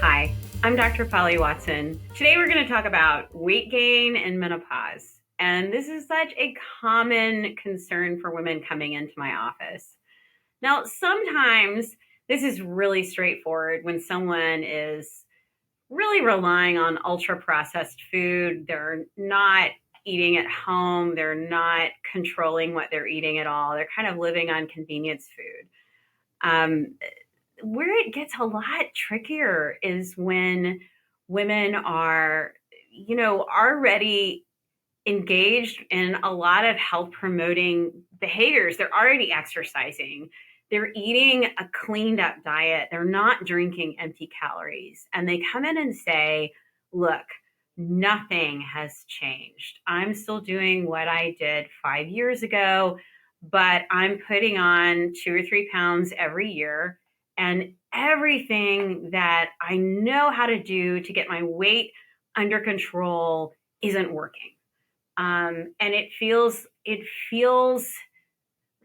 Hi, I'm Dr. Polly Watson. Today we're going to talk about weight gain and menopause. And this is such a common concern for women coming into my office. Now, sometimes this is really straightforward when someone is really relying on ultra processed food. They're not eating at home, they're not controlling what they're eating at all. They're kind of living on convenience food. Um, where it gets a lot trickier is when women are, already engaged in a lot of health promoting behaviors. They're already exercising. They're eating a cleaned up diet. They're not drinking empty calories. And they come in and say, look, nothing has changed. I'm still doing what I did 5 years ago, but I'm putting on 2 or 3 pounds every year. And everything that I know how to do to get my weight under control isn't working. And it feels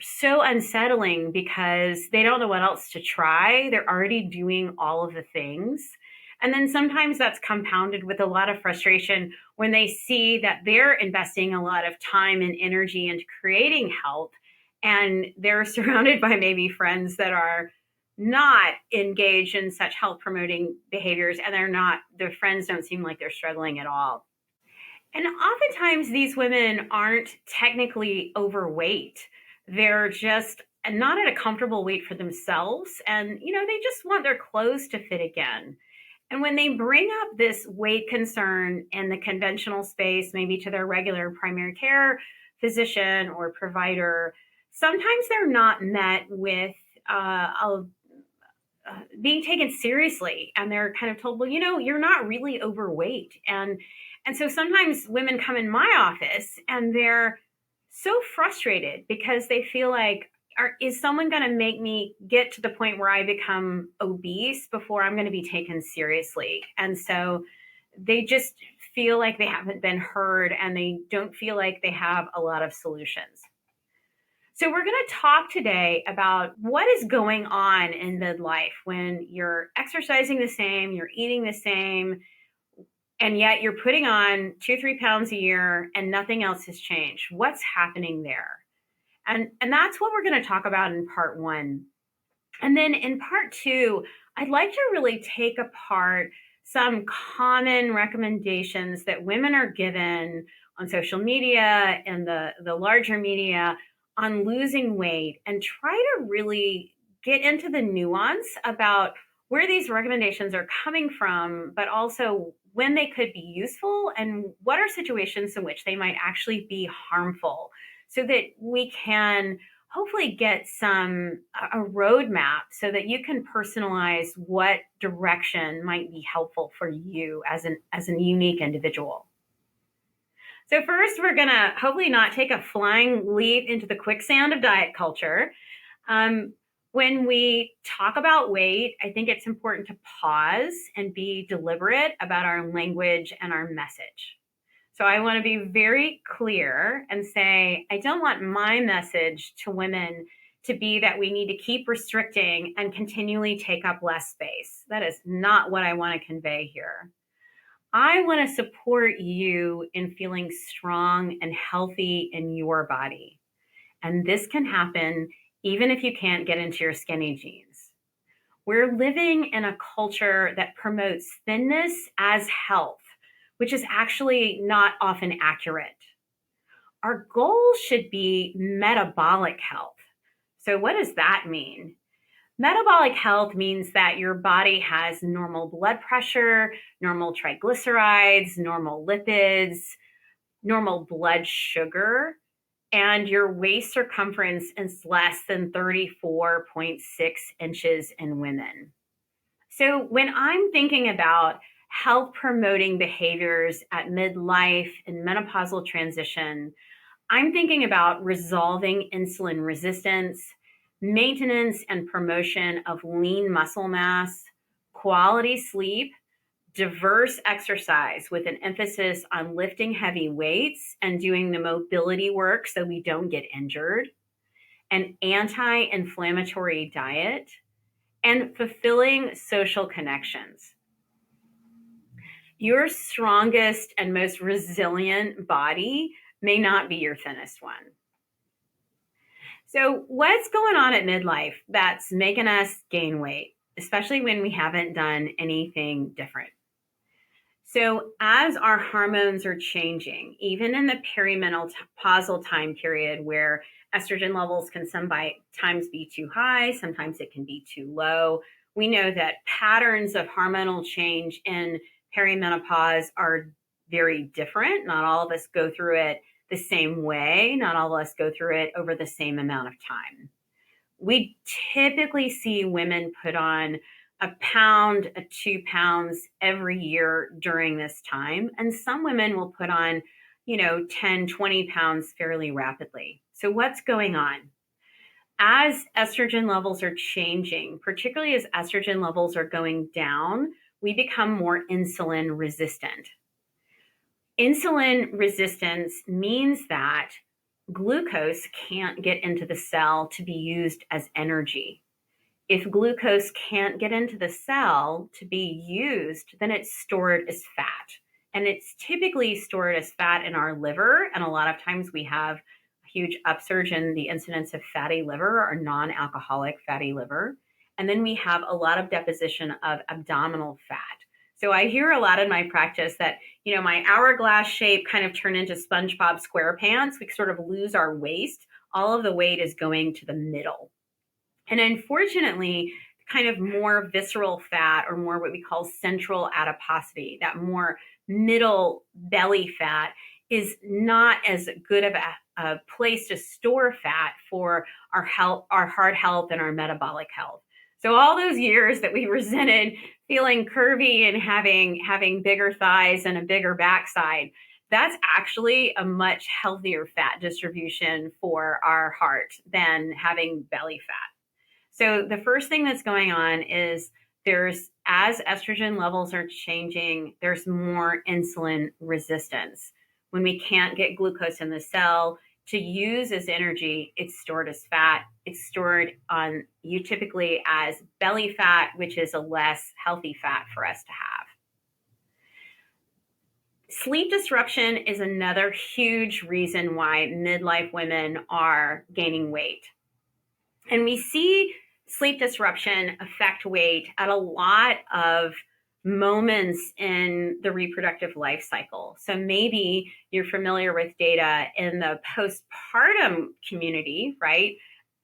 so unsettling because they don't know what else to try. They're already doing all of the things. And then sometimes that's compounded with a lot of frustration when they see that they're investing a lot of time and energy into creating health, and they're surrounded by maybe friends that are not engaged in such health promoting behaviors, and their friends don't seem like they're struggling at all. And oftentimes, these women aren't technically overweight. They're just not at a comfortable weight for themselves. And, they just want their clothes to fit again. And when they bring up this weight concern in the conventional space, maybe to their regular primary care physician or provider, sometimes they're not met with being taken seriously, and they're kind of told, well, you're not really overweight. And so sometimes women come in my office and they're so frustrated because they feel like, is someone going to make me get to the point where I become obese before I'm going to be taken seriously? And so they just feel like they haven't been heard, and they don't feel like they have a lot of solutions. So, we're going to talk today about what is going on in midlife when you're exercising the same, you're eating the same, and yet you're putting on 2, 3 pounds a year and nothing else has changed. What's happening there? And that's what we're going to talk about in part one. And then in part two, I'd like to really take apart some common recommendations that women are given on social media and the larger media on losing weight, and try to really get into the nuance about where these recommendations are coming from, but also when they could be useful and what are situations in which they might actually be harmful, so that we can hopefully get a roadmap so that you can personalize what direction might be helpful for you as a unique individual. So first, we're going to hopefully not take a flying leap into the quicksand of diet culture. When we talk about weight, I think it's important to pause and be deliberate about our language and our message. So I want to be very clear and say, I don't want my message to women to be that we need to keep restricting and continually take up less space. That is not what I want to convey here. I want to support you in feeling strong and healthy in your body. And this can happen even if you can't get into your skinny jeans. We're living in a culture that promotes thinness as health, which is actually not often accurate. Our goal should be metabolic health. So, what does that mean? Metabolic health means that your body has normal blood pressure, normal triglycerides, normal lipids, normal blood sugar, and your waist circumference is less than 34.6 inches in women. So when I'm thinking about health promoting behaviors at midlife and menopausal transition, I'm thinking about resolving insulin resistance, maintenance and promotion of lean muscle mass, quality sleep, diverse exercise with an emphasis on lifting heavy weights and doing the mobility work so we don't get injured, an anti-inflammatory diet, and fulfilling social connections. Your strongest and most resilient body may not be your thinnest one. So, what's going on at midlife that's making us gain weight, especially when we haven't done anything different? So, as our hormones are changing, even in the perimenopausal time period where estrogen levels can sometimes be too high, sometimes it can be too low, we know that patterns of hormonal change in perimenopause are very different. Not all of us go through it the same way, not all of us go through it over the same amount of time. We typically see women put on a pound, 2 pounds every year during this time. And some women will put on, 10, 20 pounds fairly rapidly. So, what's going on? As estrogen levels are changing, particularly as estrogen levels are going down, we become more insulin resistant. Insulin resistance means that glucose can't get into the cell to be used as energy. If glucose can't get into the cell to be used, then it's stored as fat. And it's typically stored as fat in our liver. And a lot of times we have a huge upsurge in the incidence of fatty liver or non alcoholic fatty liver. And then we have a lot of deposition of abdominal fat. So I hear a lot in my practice that, my hourglass shape kind of turn into SpongeBob SquarePants. We sort of lose our waist. All of the weight is going to the middle. And unfortunately, kind of more visceral fat or more what we call central adiposity, that more middle belly fat is not as good of a place to store fat for our health, our heart health, and our metabolic health. So all those years that we resented feeling curvy and having bigger thighs and a bigger backside, that's actually a much healthier fat distribution for our heart than having belly fat. So the first thing that's going on is as estrogen levels are changing, there's more insulin resistance. When we can't get glucose in the cell to use as energy, it's stored as fat. It's stored on you typically as belly fat, which is a less healthy fat for us to have. Sleep disruption is another huge reason why midlife women are gaining weight. And we see sleep disruption affect weight at a lot of moments in the reproductive life cycle. So maybe you're familiar with data in the postpartum community, right?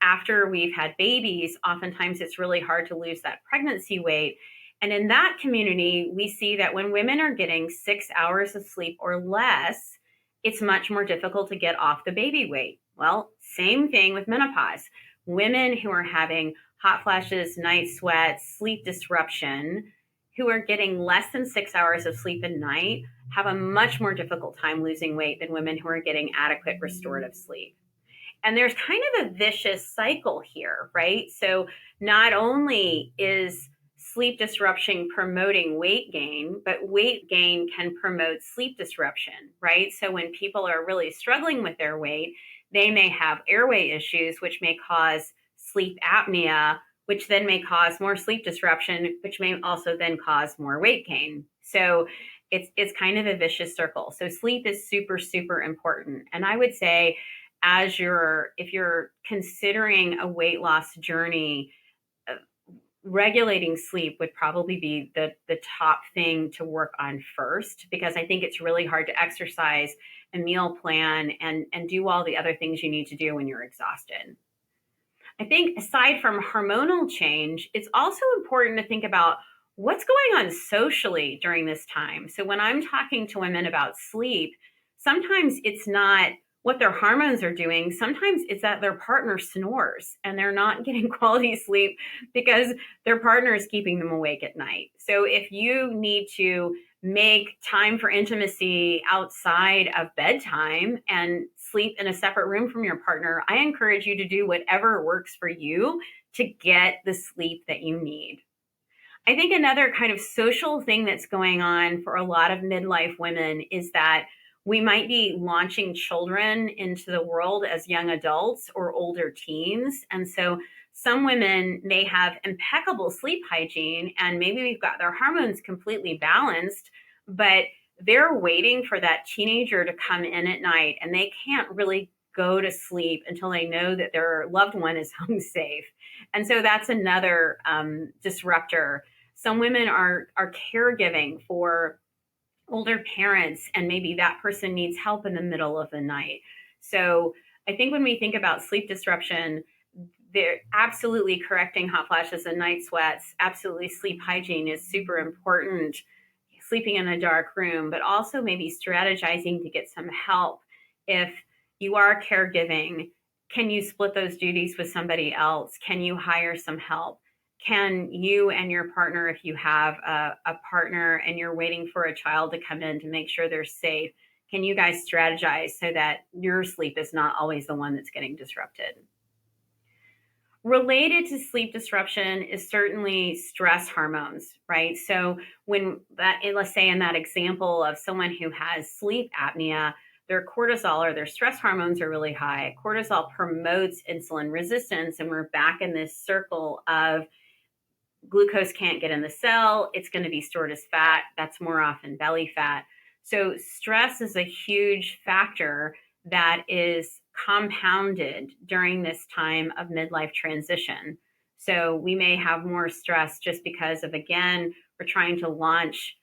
After we've had babies, oftentimes it's really hard to lose that pregnancy weight. And in that community, we see that when women are getting 6 hours of sleep or less, it's much more difficult to get off the baby weight. Well, same thing with menopause. Women who are having hot flashes, night sweats, sleep disruption, who are getting less than 6 hours of sleep a night, have a much more difficult time losing weight than women who are getting adequate restorative sleep. And there's kind of a vicious cycle here, right? So not only is sleep disruption promoting weight gain, but weight gain can promote sleep disruption, right? So when people are really struggling with their weight, they may have airway issues, which may cause sleep apnea, which then may cause more sleep disruption, which may also then cause more weight gain. So it's kind of a vicious circle. So sleep is super, super important. And I would say if you're considering a weight loss journey, regulating sleep would probably be the top thing to work on first, because I think it's really hard to exercise and meal plan and do all the other things you need to do when you're exhausted. I think aside from hormonal change, it's also important to think about what's going on socially during this time. So when I'm talking to women about sleep, sometimes it's not what their hormones are doing. Sometimes it's that their partner snores and they're not getting quality sleep because their partner is keeping them awake at night. So if you need to make time for intimacy outside of bedtime and sleep in a separate room from your partner, I encourage you to do whatever works for you to get the sleep that you need. I think another kind of social thing that's going on for a lot of midlife women is that we might be launching children into the world as young adults or older teens. And so some women may have impeccable sleep hygiene and maybe we've got their hormones completely balanced, but they're waiting for that teenager to come in at night, and they can't really go to sleep until they know that their loved one is home safe. And so that's another disruptor. Some women are caregiving for older parents, and maybe that person needs help in the middle of the night. So I think when we think about sleep disruption, they're absolutely correcting hot flashes and night sweats. Absolutely, sleep hygiene is super important. Sleeping in a dark room, but also maybe strategizing to get some help. If you are caregiving, can you split those duties with somebody else? Can you hire some help? Can you and your partner, if you have a partner and you're waiting for a child to come in to make sure they're safe, can you guys strategize so that your sleep is not always the one that's getting disrupted? Related to sleep disruption is certainly stress hormones, right? So when that, let's say in that example of someone who has sleep apnea, their cortisol or their stress hormones are really high. Cortisol promotes insulin resistance, and we're back in this circle of glucose can't get in the cell. It's going to be stored as fat. That's more often belly fat. So stress is a huge factor that is compounded during this time of midlife transition. So we may have more stress just because of, again, we're trying to launch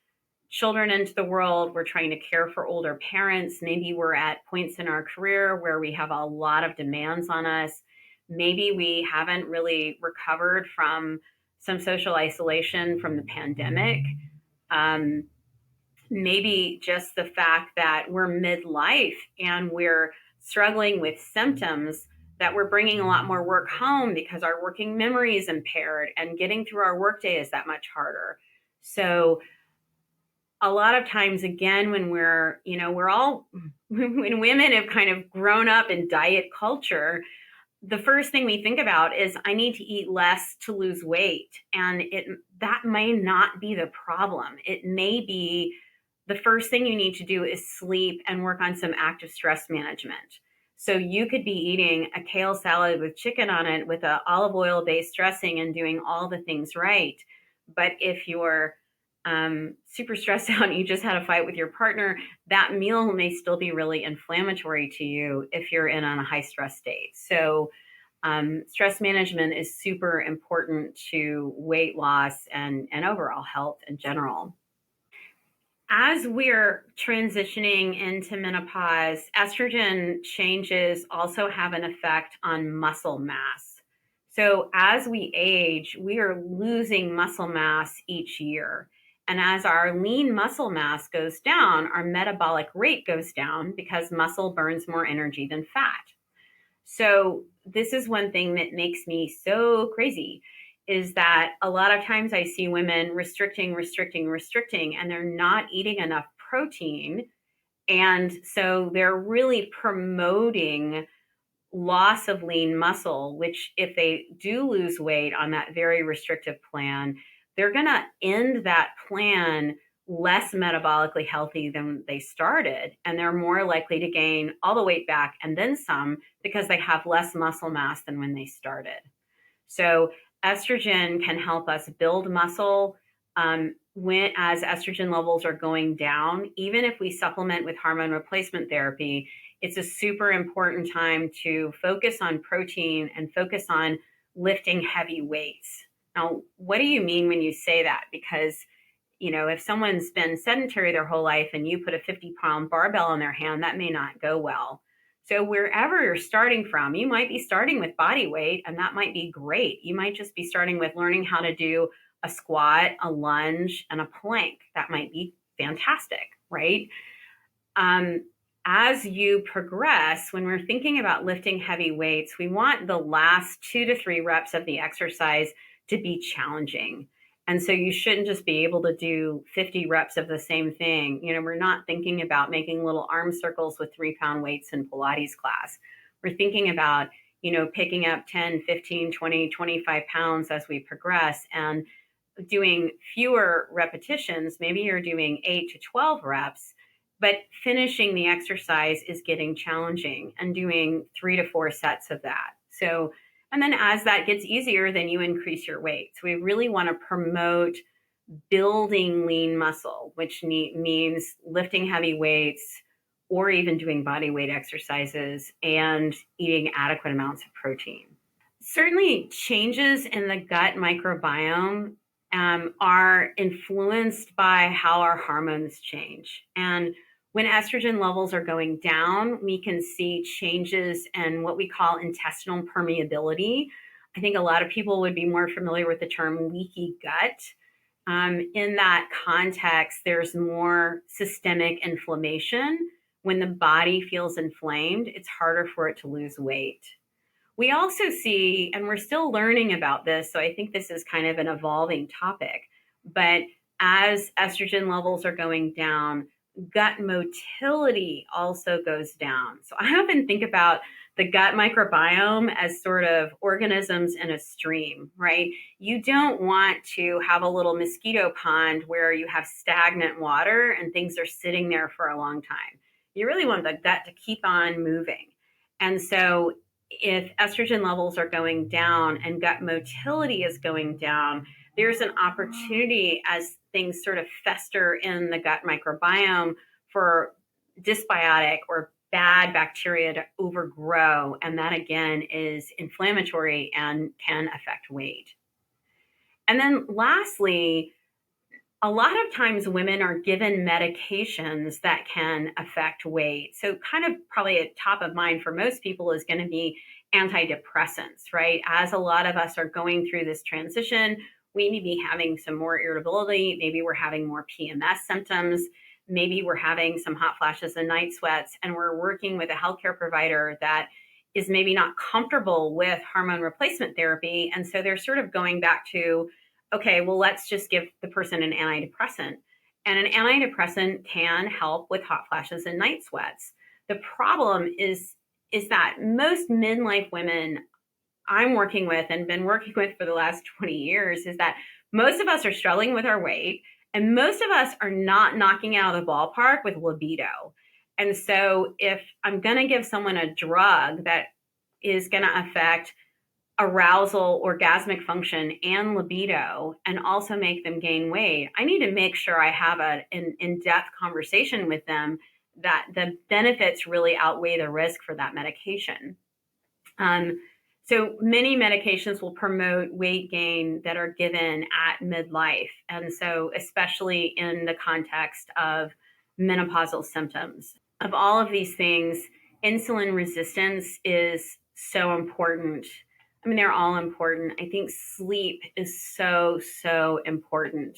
children into the world. We're trying to care for older parents. Maybe we're at points in our career where we have a lot of demands on us. Maybe we haven't really recovered from some social isolation from the pandemic. Um, Maybe just the fact that we're midlife and we're struggling with symptoms, that we're bringing a lot more work home because our working memory is impaired and getting through our workday is that much harder. So a lot of times, again, when we're all when women have kind of grown up in diet culture, the first thing we think about is I need to eat less to lose weight. And that may not be the problem. It may be the first thing you need to do is sleep and work on some active stress management. So you could be eating a kale salad with chicken on it with a olive oil based dressing and doing all the things right. But if you're super stressed out and you just had a fight with your partner, that meal may still be really inflammatory to you if you're in on a high stress state. So stress management is super important to weight loss and overall health in general. As we're transitioning into menopause, estrogen changes also have an effect on muscle mass. So as we age, we are losing muscle mass each year. And as our lean muscle mass goes down, our metabolic rate goes down because muscle burns more energy than fat. So this is one thing that makes me so crazy, is that a lot of times I see women restricting, and they're not eating enough protein. And so they're really promoting loss of lean muscle, which if they do lose weight on that very restrictive plan, they're going to end that plan less metabolically healthy than they started. And they're more likely to gain all the weight back and then some because they have less muscle mass than when they started. So estrogen can help us build muscle. As estrogen levels are going down, even if we supplement with hormone replacement therapy, it's a super important time to focus on protein and focus on lifting heavy weights. Now, what do you mean when you say that? Because, if someone's been sedentary their whole life and you put a 50-pound barbell in their hand, that may not go well. So wherever you're starting from, you might be starting with body weight, and that might be great. You might just be starting with learning how to do a squat, a lunge, and a plank. That might be fantastic, right? Um, as you progress, when we're thinking about lifting heavy weights, we want the last 2 to 3 reps of the exercise to be challenging. And so you shouldn't just be able to do 50 reps of the same thing. We're not thinking about making little arm circles with 3-pound weights in Pilates class. We're thinking about, picking up 10, 15, 20, 25 pounds as we progress and doing fewer repetitions. Maybe you're doing 8 to 12 reps, but finishing the exercise is getting challenging and doing 3 to 4 sets of that. So, and then as that gets easier, then you increase your weight. So we really want to promote building lean muscle, which means lifting heavy weights or even doing body weight exercises and eating adequate amounts of protein. Certainly, changes in the gut microbiome are influenced by how our hormones change. And when estrogen levels are going down, we can see changes in what we call intestinal permeability. I think a lot of people would be more familiar with the term leaky gut. In that context, there's more systemic inflammation. When the body feels inflamed, it's harder for it to lose weight. We also see, and we're still learning about this, so I think this is kind of an evolving topic, but as estrogen levels are going down, gut motility also goes down. So I often think about the gut microbiome as sort of organisms in a stream, right? You don't want to have a little mosquito pond where you have stagnant water and things are sitting there for a long time. You really want the gut to keep on moving. And so if estrogen levels are going down and gut motility is going down, there's an opportunity as things sort of fester in the gut microbiome for dysbiotic or bad bacteria to overgrow. And that again is inflammatory and can affect weight. And then lastly, a lot of times women are given medications that can affect weight. So kind of probably at top of mind for most people is going to be antidepressants, right? As a lot of us are going through this transition, we may be having some more irritability. Maybe we're having more PMS symptoms. Maybe we're having some hot flashes and night sweats, and we're working with a healthcare provider that is maybe not comfortable with hormone replacement therapy. And so they're sort of going back to, okay, well, let's just give the person an antidepressant. And an antidepressant can help with hot flashes and night sweats. The problem is that most midlife women I'm working with and been working with for the last 20 years is that most of us are struggling with our weight, and most of us are not knocking out of the ballpark with libido. And so if I'm going to give someone a drug that is going to affect arousal, orgasmic function, and libido, and also make them gain weight, I need to make sure I have an in-depth conversation with them that the benefits really outweigh the risk for that medication. So many medications will promote weight gain that are given at midlife. And so especially in the context of menopausal symptoms. Of all of these things, insulin resistance is so important. I mean, they're all important. I think sleep is so, so important.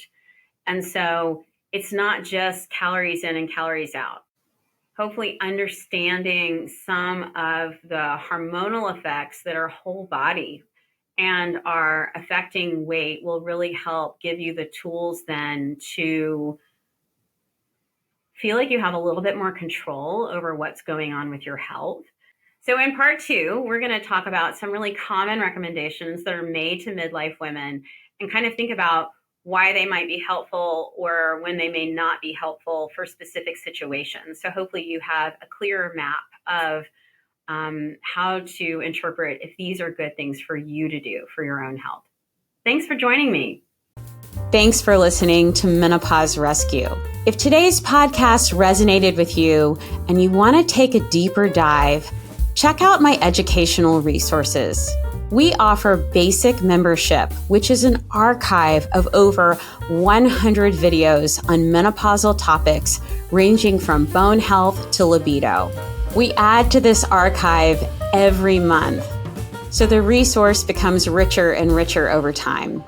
And so it's not just calories in and calories out. Hopefully understanding some of the hormonal effects that are whole body and are affecting weight will really help give you the tools then to feel like you have a little bit more control over what's going on with your health. So in part 2, we're going to talk about some really common recommendations that are made to midlife women and kind of think about why they might be helpful or when they may not be helpful for specific situations. So hopefully you have a clearer map of how to interpret if these are good things for you to do for your own health. Thanks for joining me. Thanks for listening to Menopause Rescue. If today's podcast resonated with you and you want to take a deeper dive, check out my educational resources. We offer basic membership, which is an archive of over 100 videos on menopausal topics ranging from bone health to libido. We add to this archive every month, so the resource becomes richer and richer over time.